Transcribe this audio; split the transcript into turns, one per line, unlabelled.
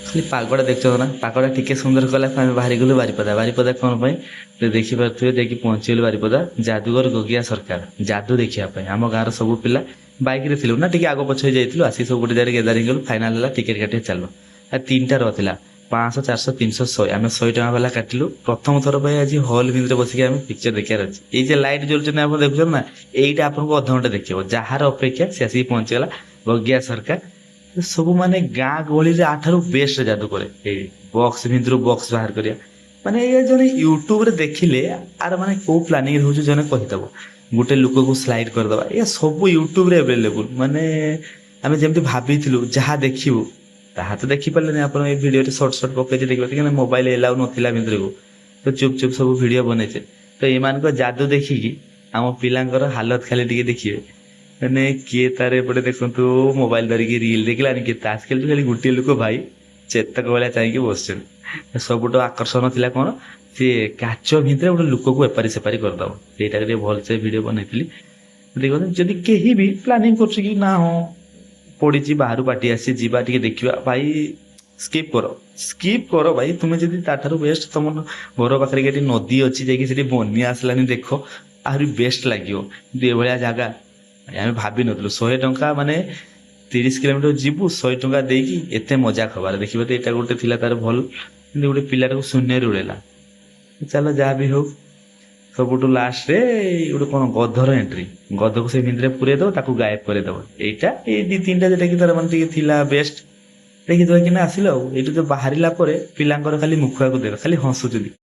ଖାଲି ପାଗଟା ଦେଖିଛ ନା, ପାଗଟା ଟିକେ ସୁନ୍ଦର କଲା ଆମେ ବାହାରି ଗଲୁ ବାରିପଦା। ବାରିପଦା କଣ ପାଇଁ? ଦେଖିପାରୁଥିବେ, ଯାଇକି ପହଞ୍ଚିଗଲୁ ବାରିପଦା ଯାଦୁଘର ଗଗିଆ ସରକାର, ଯାଦୁ ଦେଖିବା ପାଇଁ। ଆମ ଗାଁର ସବୁ ପିଲା ବାଇକରେ ଥିଲୁ ନା, ଟିକେ ଆଗ ପଛ ହେଇଯାଇଥିଲୁ, ଆସିକି ସବୁ ଗୋଟେ ଜାଗାରେ ଗେଦାରିଂ କଲୁ। ଫାଇନାଲ ହେଲା ଟିକେଟ କାଟିବା ଚାଲ। ଆଉ ତିନିଟା ରହ ଥିଲା, 500, 400, 300, 100। ଆମେ 100 ଟଙ୍କା ବାଲା କାଟିଲୁ। ପ୍ରଥମ ଥର ପାଇଁ ଆଜି ହଲ ଭିତରେ ବସିକି ଆମେ ପିକ୍ଚର ଦେଖିବାର ଅଛି। ଏଇ ଯେ ଲାଇଟ୍ ଜଳୁଛନ୍ତି ଆପଣ ଦେଖୁଛନ୍ତି ନା, ଏଇଟା ଆପଣଙ୍କୁ ଅଧଘଣ୍ଟା ଦେଖିବ। ଯାହାର ଅପେକ୍ଷା ସେ ଆସିକି ପହଞ୍ଚିଗଲା ଗଗିଆ ସରକାର। ସବୁ ମାନେ ଗାଁ ଗହଳିରେ ଆଠାରୁ ବେଷ୍ଟ ଯାଦୁ କରେ। ଏଇ ବକ୍ସ ଭିତରୁ ବକ୍ସ ବାହାର କରିବା, ମାନେ ଏ ଜଣେ ୟୁଟ୍ୟୁବରେ ଦେଖିଲେ ଆର ମାନେ କୋଉ ପ୍ଲାନିଂ ରହୁଛି ଜଣେ କହିଦବ। ଗୋଟେ ଲୋକକୁ ସ୍ଲାଇଡ୍ କରିଦବା, ଏ ସବୁ ୟୁଟ୍ୟୁବରେ ଆଭେଲେବୁଲ। ମାନେ ଆମେ ଯେମିତି ଭାବିଥିଲୁ ଯାହା ଦେଖିବୁ ତାହା ତ ଦେଖିପାରିଲେନି ଆପଣ। ଏଇ ଭିଡିଓରେ ସର୍ଟ ସର୍ଟ ପକେଇଛି ଦେଖିବା, କାହିଁକିନା ମୋବାଇଲ ଏଲାଉ ନଥିଲା ଭିତରକୁ, ତ ଚୁପ ଚୁପ ସବୁ ଭିଡିଓ ବନେଇଛେ। ତ ଏମାନଙ୍କ ଯାଦୁ ଦେଖିକି ଆମ ପିଲାଙ୍କର ହାଲତ ଖାଲି ଟିକେ ଦେଖିବେ। ମାନେ କିଏ ତାର ଏପଟେ ଦେଖନ୍ତୁ ମୋବାଇଲ ଧରିକି ରିଲ ଦେଖିଲାନି, କିଏ ତାସ ଖେଳୁଛି, ଖାଲି ଗୋଟିଏ ଲୋକ ଭାଇ ଚେତକ ଭଳିଆ ଚାହିଁକି ବସିଛନ୍ତି। ସବୁଠୁ ଆକର୍ଷଣ ଥିଲା କଣ, ସିଏ କାଚ ଭିତରେ ଗୋଟେ ଲୋକକୁ ଏପାରି ସେପାରି କରିଦବ। ସେଇଟା ଟିକେ ଭଲସେ ଭିଡିଓ ବନେଇଥିଲି। ଦେଖନ୍ତୁ ଯଦି କେହି ବି ପ୍ଲାନିଂ କରୁଛି କି ନା ହଁ ପଡିଛି ବାହାରୁ ପାଟି ଆସିଛି ଯିବା ଟିକେ ଦେଖିବା, ଭାଇ ସ୍କିପ୍ କର। ସ୍କିପ୍ କର ଭାଇ। ତୁମେ ଯଦି ତାଠାରୁ ବେଷ୍ଟ ତମ ଘର ପାଖରେ ଏଠି ନଦୀ ଅଛି, ଯାଇକି ସେଠି ବନ୍ୟା ଆସିଲାନି ଦେଖ, ଆହୁରି ବେଷ୍ଟ ଲାଗିବ। କିନ୍ତୁ ଏଭଳିଆ ଜାଗା ଆମେ ଭାବିନଥିଲୁ। 100 ଟଙ୍କା ମାନେ 30 କିଲୋମିଟର ଯିବୁ, 100 ଟଙ୍କା ଦେଇକି ଏତେ ମଜା ଖବାର ଦେଖିବ। ତ ଏଇଟା ଗୋଟେ ଥିଲା ତାର ଭଲ। କିନ୍ତୁ ଗୋଟେ ପିଲାଟାକୁ ଶୂନ୍ୟରେ ଉଡେଇଲା। ଚାଲ ଯାହା ବି ହଉ, ସବୁଠୁ ଲାଷ୍ଟରେ ଗୋଟେ କଣ ଗଧର ଏଣ୍ଟ୍ରି, ଗଧକୁ ସେ ଭିତରେ ପୁରେଇ ଦବ, ତାକୁ ଗାୟବ କରେଇଦବ। ଏଇଟା ଏଇ ଦି ତିନିଟା ଯେଟା କି ତାର ମାନେ ଟିକେ ଥିଲା ବେଷ୍ଟ। ଦେଖିଦବା କିନା ଆସିଲ। ଆଉ ଏଇଠୁ ତ ବାହାରିଲା ପରେ ପିଲାଙ୍କର ଖାଲି ମୁଖଆକୁ ଦେଖ, ଖାଲି ହସୁଛନ୍ତି।